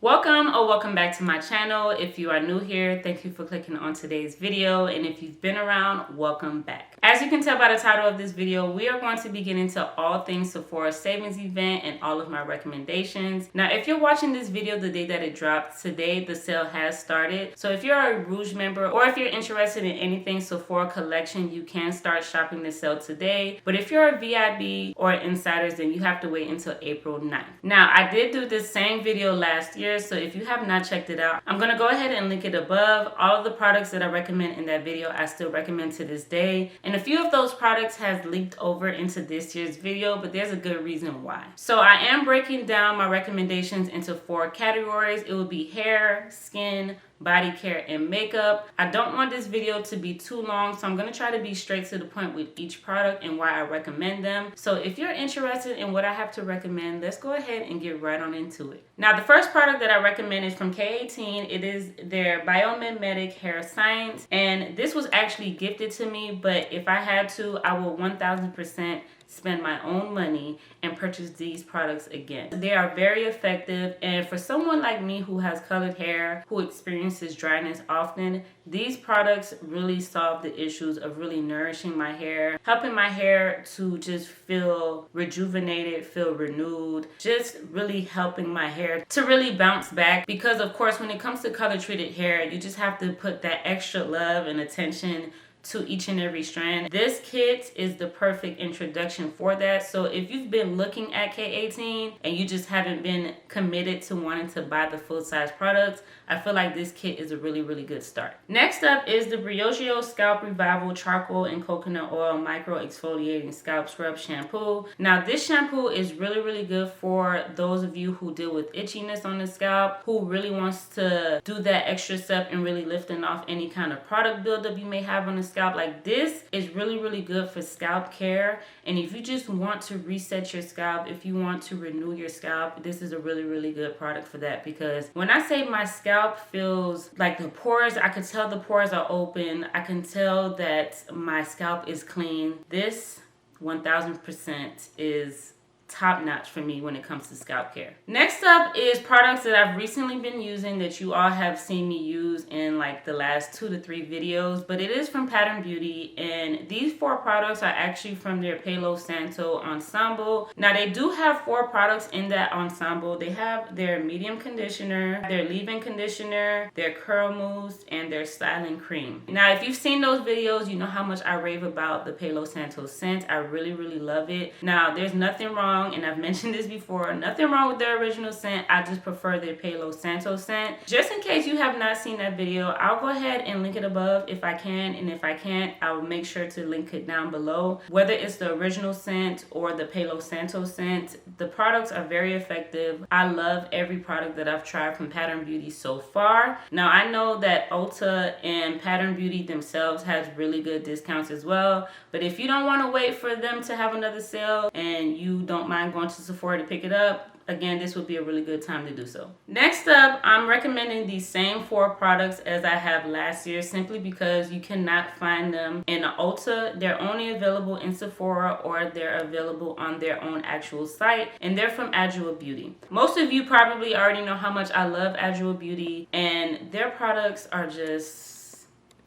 Welcome or welcome back to my channel. If you are new here, thank you for clicking on today's video, and if you've been around, welcome back. As you can tell by the title of this video, we are going to be getting into all things Sephora Savings Event and all of my recommendations. Now, if you're watching this video the day that it dropped, today the sale has started. So if you're a Rouge member or if you're interested in anything Sephora collection, you can start shopping the sale today. But if you're a VIB or insiders, then you have to wait until April 9th. Now, I did do this same video last year, so if you have not checked it out, I'm going to go ahead and link it above. All of the products that I recommend in that video, I still recommend to this day. And a few of those products has leaked over into this year's video, but there's a good reason why. So I am breaking down my recommendations into 4 categories. It will be hair, skin, body care, and makeup. I don't want this video to be too long, so I'm going to try to be straight to the point with each product and why I recommend them. So if you're interested in what I have to recommend, let's go ahead and get right on into it. Now, the first product that I recommend is from K18. It is their Biomint Hair Science, and this was actually gifted to me, but if I had to, I would 1000% spend my own money and purchase these products again. They are very effective, and for someone like me who has colored hair, who experiences dryness often, these products really solve the issues of really nourishing my hair, helping my hair to just feel rejuvenated, feel renewed, just really helping my hair to really bounce back. Because of course, when it comes to color treated hair, you just have to put that extra love and attention to each and every strand. This kit is the perfect introduction for that. So if you've been looking at K18 and you just haven't been committed to wanting to buy the full-size products, I feel like this kit is a really good start. Next up is the Bioio Scalp Revival Charcoal and Coconut Oil Micro Exfoliating Scalp Scrub Shampoo. Now, this shampoo is really good for those of you who deal with itchiness on the scalp, who really wants to do that extra step and really lifting off any kind of product buildup you may have on the scalp. Like, this is really good for scalp care. And if you just want to reset your scalp, if you want to renew your scalp, this is a really good product for that. Because when I say my scalp feels like the pores, I can tell the pores are open, I can tell that my scalp is clean, this 1000% is top notch for me when it comes to scalp care. Next up is products that I've recently been using that you all have seen me use in like the last 2 to 3 videos, but it is from Pattern Beauty, and these 4 products are actually from their Palo Santo ensemble. Now, they do have 4 products in that ensemble. They have their medium conditioner, their leave-in conditioner, their curl mousse, and their styling cream. Now, if you've seen those videos, you know how much I rave about the Palo Santo scent. I really love it. Now, there's nothing wrong, and I've mentioned this before, nothing wrong with their original scent. I just prefer their Palo Santo scent. Just in case you have not seen that video, I'll go ahead and link it above if I can, and if I can't, I will make sure to link it down below. Whether it's the original scent or the Palo Santo scent, the products are very effective. I love every product that I've tried from Pattern Beauty so far. Now, I know that Ulta and Pattern Beauty themselves has really good discounts as well, but if you don't want to wait for them to have another sale and you don't mind going to Sephora to pick it up, again, this would be a really good time to do so. Next up, I'm recommending these same 4 products as I have last year, simply because you cannot find them in Ulta. They're only available in Sephora, or they're available on their own actual site, and they're from Huda Beauty. Most of you probably already know how much I love Huda Beauty, and their products are just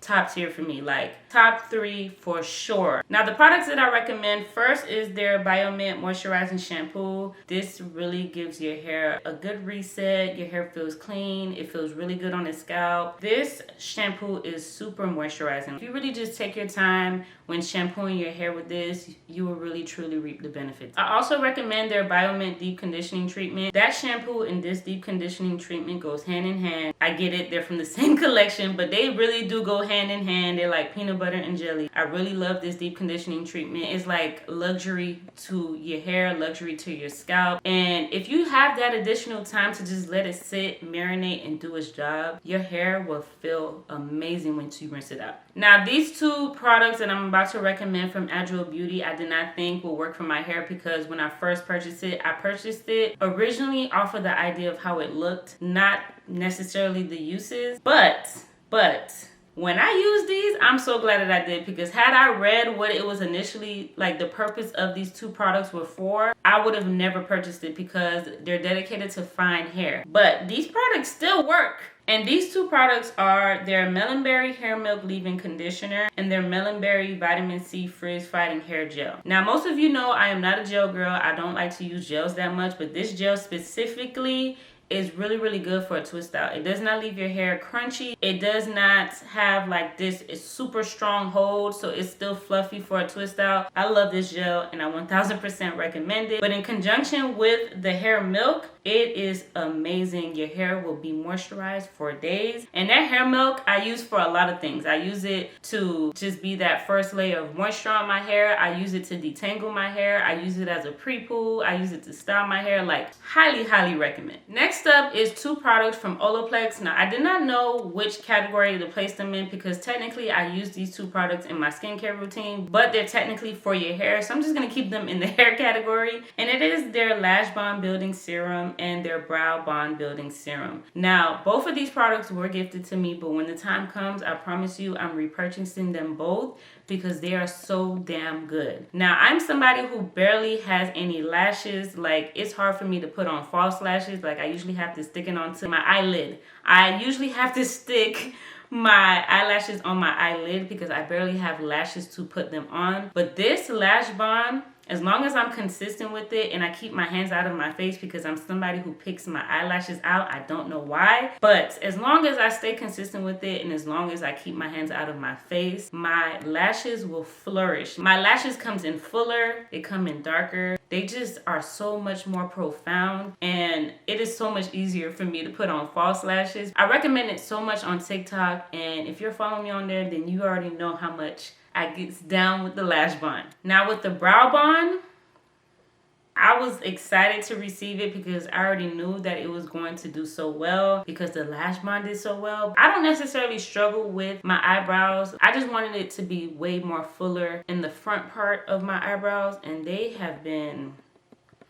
top tier for me, like top 3 for sure. Now, the products that I recommend first is their Biomint Moisturizing Shampoo. This really gives your hair a good reset. Your hair feels clean. It feels really good on the scalp. This shampoo is super moisturizing. If you really just take your time when shampooing your hair with this, you will really truly reap the benefits. I also recommend their Biomint Deep Conditioning Treatment. That shampoo and this deep conditioning treatment goes hand in hand. I get it, they're from the same collection, but they really do go hand in hand. They're like peanut butter and jelly. I really love this deep conditioning treatment. It's like luxury to your hair, luxury to your scalp. And if you have that additional time to just let it sit, marinate, and do its job, your hair will feel amazing once you rinse it out. Now, these 2 products that I'm about to recommend from Huda Beauty, I did not think will work for my hair, because when I first purchased it, I purchased it originally off of the idea of how it looked, not necessarily the uses, but when I use these, I'm so glad that I did, because had I read what it was initially, like the purpose of these two products were for, I would have never purchased it, because they're dedicated to fine hair. But these products still work. And these two products are their Melon Berry Hair Milk Leave-In Conditioner and their Melon Berry Vitamin C Frizz Fighting Hair Gel. Now, most of you know I am not a gel girl. I don't like to use gels that much, but this gel specifically is really, really good for a twist out. It does not leave your hair crunchy. It does not have like this super strong hold, so it's still fluffy for a twist out. I love this gel and I 1000% recommend it. But in conjunction with the hair milk, it is amazing. Your hair will be moisturized for days. And that hair milk I use for a lot of things. I use it to just be that first layer of moisture on my hair. I use it to detangle my hair. I use it as a pre-poo. I use it to style my hair. Like, highly, highly recommend. Next up is two products from Olaplex. Now, I did not know which category to place them in, because technically I use these two products in my skincare routine, but they're technically for your hair. So I'm just going to keep them in the hair category. And it is their Lash Bond Building Serum and their Brow Bond Building Serum. Now, both of these products were gifted to me, but when the time comes, I promise you I'm repurchasing them both, because they are so damn good. Now, I'm somebody who barely has any lashes. Like, it's hard for me to put on false lashes. Like, I usually have to stick it onto my eyelid. I usually have to stick my eyelashes on my eyelid because I barely have lashes to put them on. But this Lash Bond, as long as I'm consistent with it and I keep my hands out of my face, because I'm somebody who picks my eyelashes out, I don't know why, but as long as I stay consistent with it and as long as I keep my hands out of my face, my lashes will flourish. My lashes comes in fuller, they come in darker, they just are so much more profound, and it is so much easier for me to put on false lashes. I recommend it so much on TikTok, and if you're following me on there, then you already know how much I gets down with the Lash Bond. Now with the Brow Bond, I was excited to receive it because I already knew that it was going to do so well, because the Lash Bond did so well. I don't necessarily struggle with my eyebrows. I just wanted it to be way more fuller in the front part of my eyebrows, and they have been...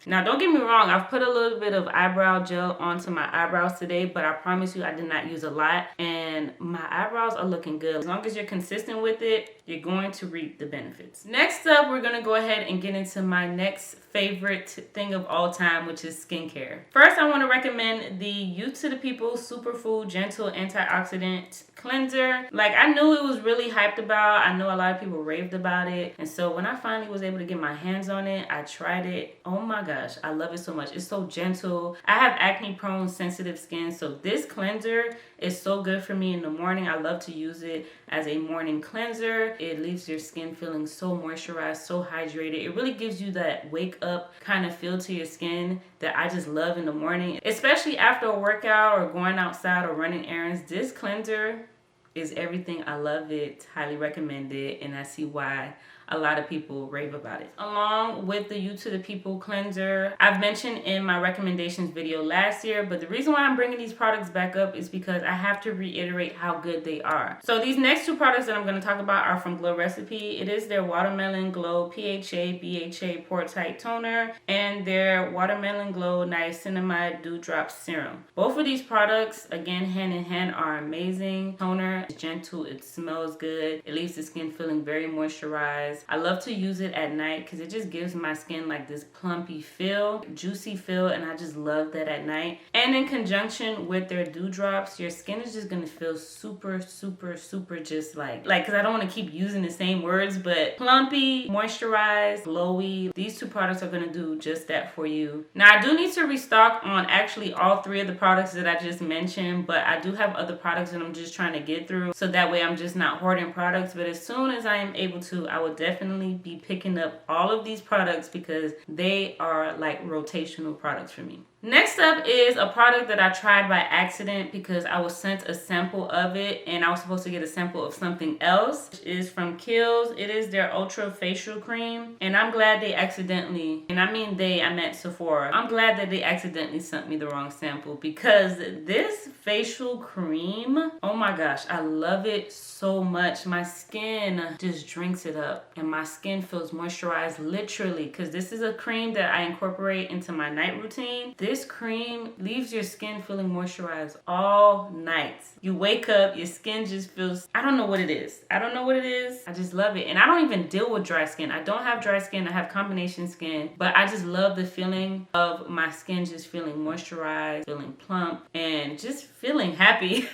Now, don't get me wrong, I've put a little bit of eyebrow gel onto my eyebrows today, but I promise you I did not use a lot, and my eyebrows are looking good. As long as you're consistent with it, you're going to reap the benefits. Next up, we're gonna go ahead and get into my next favorite thing of all time, which is skincare. First, I wanna recommend the Youth to the People Superfood Gentle Antioxidant Cleanser. Like, I knew it was really hyped about. I know a lot of people raved about it. And so when I finally was able to get my hands on it, I tried it. Oh my gosh, I love it so much. It's so gentle. I have acne prone sensitive skin, so this cleanser is so good for me in the morning. I love to use it as a morning cleanser. It leaves your skin feeling so moisturized, so hydrated. It really gives you that wake up kind of feel to your skin that I just love in the morning, especially after a workout or going outside or running errands. This cleanser is everything. I love it, highly recommend it, and I see why a lot of people rave about it. Along with the Youth to the People cleanser, I've mentioned in my recommendations video last year, but the reason why I'm bringing these products back up is because I have to reiterate how good they are. So these next two products that I'm going to talk about are from Glow Recipe. It is their Watermelon Glow PHA BHA Pore Tight Toner and their Watermelon Glow Niacinamide Dewdrop Serum. Both of these products, again, hand in hand, are amazing. Toner is gentle, it smells good, it leaves the skin feeling very moisturized. I love to use it at night because it just gives my skin like this plumpy feel, juicy feel, and I just love that at night. And in conjunction with their dewdrops, your skin is just gonna feel super, super, super just like, because I don't want to keep using the same words, but plumpy, moisturized, glowy. These two products are gonna do just that for you. Now, I do need to restock on actually all three of the products that I just mentioned, but I do have other products that I'm just trying to get through, so that way I'm just not hoarding products. But as soon as I am able to, I will definitely be picking up all of these products because they are like rotational products for me. Next up is a product that I tried by accident because I was sent a sample of it and I was supposed to get a sample of something else. It is from Kiehl's. It is their Ultra Facial Cream, and I'm glad they accidentally, and I mean they, I meant Sephora. I'm glad that they accidentally sent me the wrong sample because this facial cream, oh my gosh, I love it so much. My skin just drinks it up. and my skin feels moisturized literally, because this is a cream that I incorporate into my night routine. This cream leaves your skin feeling moisturized all night. You wake up, your skin just feels, I don't know what it is. I don't know what it is. I just love it. And I don't even deal with dry skin. I don't have dry skin. I have combination skin, but I just love the feeling of my skin just feeling moisturized, feeling plump, and just feeling happy.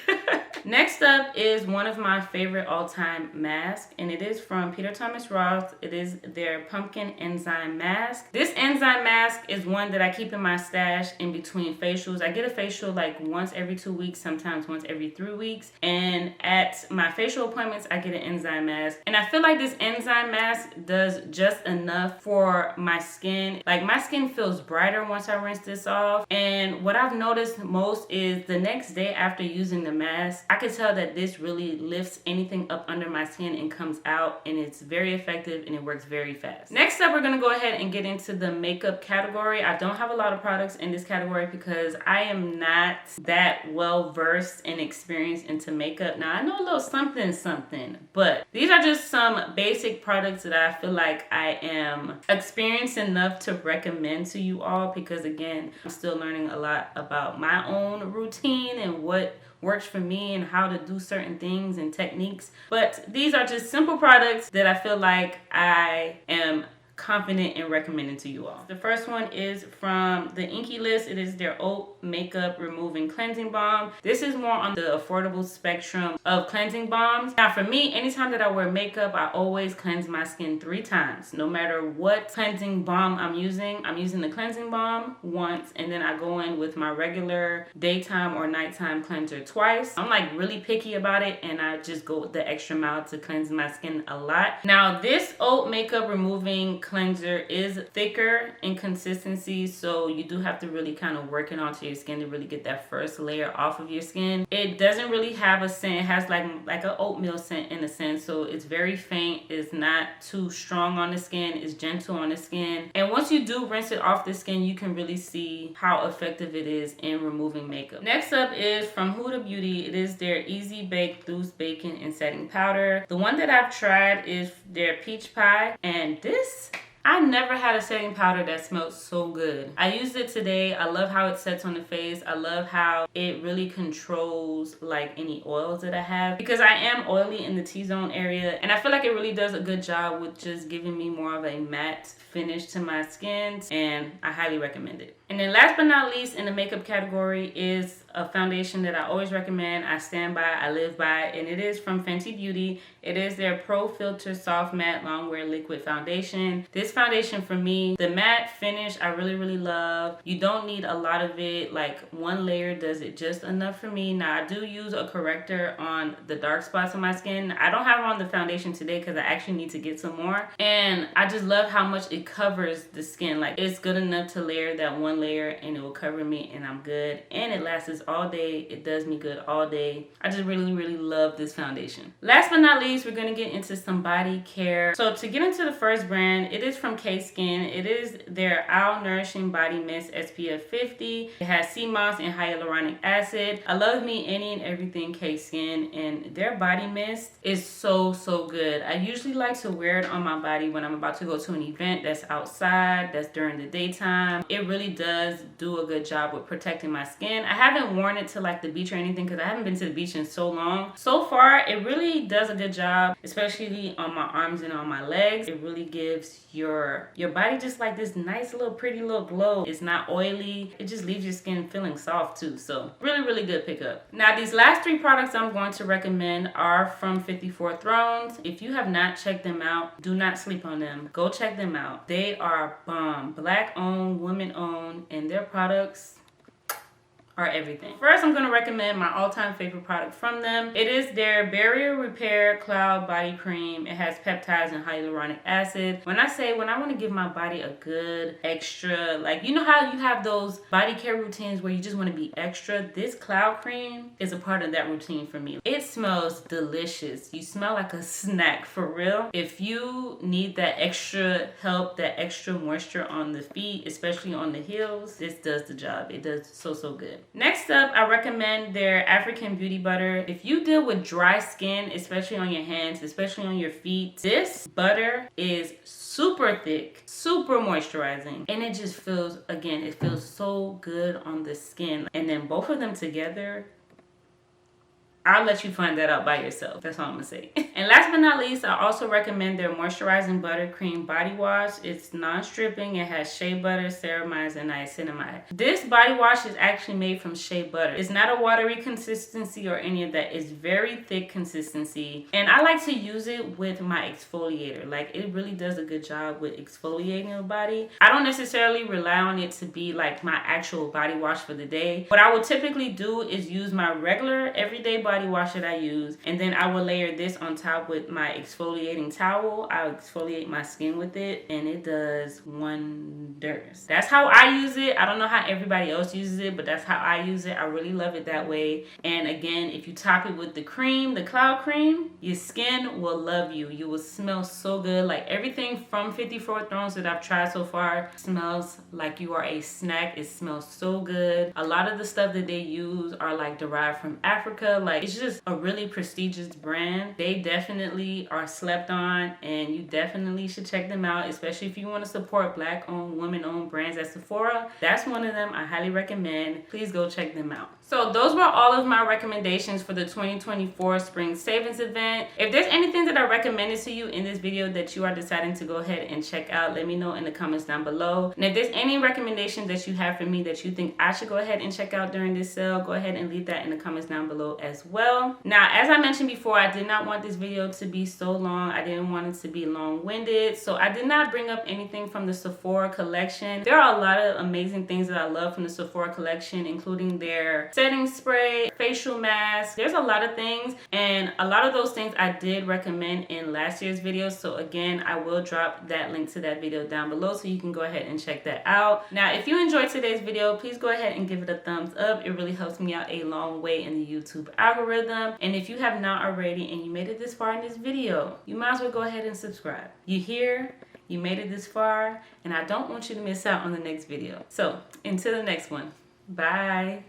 Next up is one of my favorite all-time masks, and it is from Peter Thomas Roth. It is their Pumpkin Enzyme Mask. This enzyme mask is one that I keep in my stash in between facials. I get a facial like once every 2 weeks, sometimes once every 3 weeks. And at my facial appointments, I get an enzyme mask. And I feel like this enzyme mask does just enough for my skin. Like, my skin feels brighter once I rinse this off. And what I've noticed most is the next day after using the mask, I can tell that this really lifts anything up under my skin and comes out, and it's very effective and it works very fast. Next up, we're gonna go ahead and get into the makeup category. I don't have a lot of products in this category because I am not that well versed and experienced into makeup. Now, I know a little something, but these are just some basic products that I feel like I am experienced enough to recommend to you all, because again, I'm still learning a lot about my own routine and what works for me and how to do certain things and techniques. But these are just simple products that I feel like I am confident in recommending to you all. The first one is from the Inky List. It is their Oat Makeup Removing Cleansing Balm. This is more on the affordable spectrum of cleansing balms. Now, for me, anytime that I wear makeup, I always cleanse my skin 3 times. No matter what cleansing balm I'm using the cleansing balm once, and then I go in with my regular daytime or nighttime cleanser twice. I'm like really picky about it, and I just go with the extra mile to cleanse my skin a lot. Now, this Oat Makeup Removing Cleanser is thicker in consistency, so you do have to really kind of work it onto your skin to really get that first layer off of your skin. It doesn't really have a scent. It has like an oatmeal scent in a sense, so it's very faint. It's not too strong on the skin. It's gentle on the skin, and once you do rinse it off the skin, you can really see how effective it is in removing makeup. Next up is from Huda Beauty. It is their Easy Bake Loose Baking and Setting Powder. The one that I've tried is their Peach Pie, and this, I never had a setting powder that smelled so good. I used it today. I love how it sets on the face. I love how it really controls like any oils that I have, because I am oily in the T-zone area, and I feel like it really does a good job with just giving me more of a matte finish to my skin, and I highly recommend it. And then last but not least in the makeup category is a foundation that I always recommend. I stand by, I live by, and it is from Fenty Beauty. It is their Pro Filter Soft Matte Longwear Liquid Foundation. This foundation, for me, the matte finish I really love. You don't need a lot of it. Like, one layer does it just enough for me. Now, I do use a corrector on the dark spots on my skin. I don't have on the foundation today because I actually need to get some more. And I just love how much it covers the skin. Like, it's good enough to layer that one layer and it will cover me and I'm good. And it lasts all day. It does me good all day. I just really love this foundation. Last but not least, we're going to get into some body care. So to get into the first brand, it is from K-Skin. It is their Owl Nourishing Body Mist SPF 50. It has sea moss and hyaluronic acid. I love me any and everything K-Skin, and their body mist is so good. I usually like to wear it on my body when I'm about to go to an event that's outside, that's during the daytime. It really does do a good job with protecting my skin. I haven't worn it to like the beach or anything because I haven't been to the beach in so long. So far, it really does a good job, especially on my arms and on my legs. It really gives your body just like this nice little pretty little glow. It's not oily. It just leaves your skin feeling soft too. So really good pickup. Now, these last 3 products I'm going to recommend are from 54 Thrones. If you have not checked them out, do not sleep on them. Go check them out. They are bomb. Black owned, women owned, and their products are everything. First, I'm going to recommend my all-time favorite product from them. It is their Barrier Repair Cloud Body Cream. It has peptides and hyaluronic acid. When I want to give my body a good extra, like, you know how you have those body care routines where you just want to be extra? This cloud cream is a part of that routine for me. It smells delicious. You smell like a snack, for real. If you need that extra help, that extra moisture on the feet, especially on the heels, this does the job. It does so good. Next up, I recommend their African Beauty Butter. If you deal with dry skin, especially on your hands, especially on your feet, this butter is super thick, super moisturizing, and it just feels, again, it feels so good on the skin. And then both of them together, I'll let you find that out by yourself. That's all I'm gonna say. And last but not least, I also recommend their Moisturizing Buttercream Body Wash. It's non-stripping. It has shea butter, ceramides, and niacinamide. This body wash is actually made from shea butter. It's not a watery consistency or any of that. It's very thick consistency. And I like to use it with my exfoliator. Like, it really does a good job with exfoliating the body. I don't necessarily rely on it to be like my actual body wash for the day. What I will typically do is use my regular everyday body wash that I use, and then I will layer this on top with my exfoliating towel. I'll exfoliate my skin with it, and it does wonders. That's how I use it. I don't know how everybody else uses it, but that's how I use it. I really love it that way. And again, if you top it with the cream, the cloud cream, your skin will love you. You will smell so good. Like, everything from 54 Thrones that I've tried so far smells like you are a snack. It smells so good. A lot of the stuff that they use are like derived from Africa. Like, it's just a really prestigious brand. They definitely are slept on, and you definitely should check them out, especially if you want to support Black owned, women owned brands at Sephora. That's one of them I highly recommend. Please go check them out. So those were all of my recommendations for the 2024 Spring Savings Event. If there's anything that I recommended to you in this video that you are deciding to go ahead and check out, let me know in the comments down below. And if there's any recommendations that you have for me that you think I should go ahead and check out during this sale, go ahead and leave that in the comments down below as well. Now, as I mentioned before, I did not want this video to be so long. I didn't want it to be long-winded, so I did not bring up anything from the Sephora collection. There are a lot of amazing things that I love from the Sephora collection, including their setting spray, facial mask. There's a lot of things, and a lot of those things I did recommend in last year's video. So again, I will drop that link to that video down below so you can go ahead and check that out. Now, if you enjoyed today's video, please go ahead and give it a thumbs up. It really helps me out a long way in the YouTube algorithm. And if you have not already and you made it this far in this video, you might as well go ahead and subscribe. You here, you made it this far, and I don't want you to miss out on the next video. So until the next one, bye.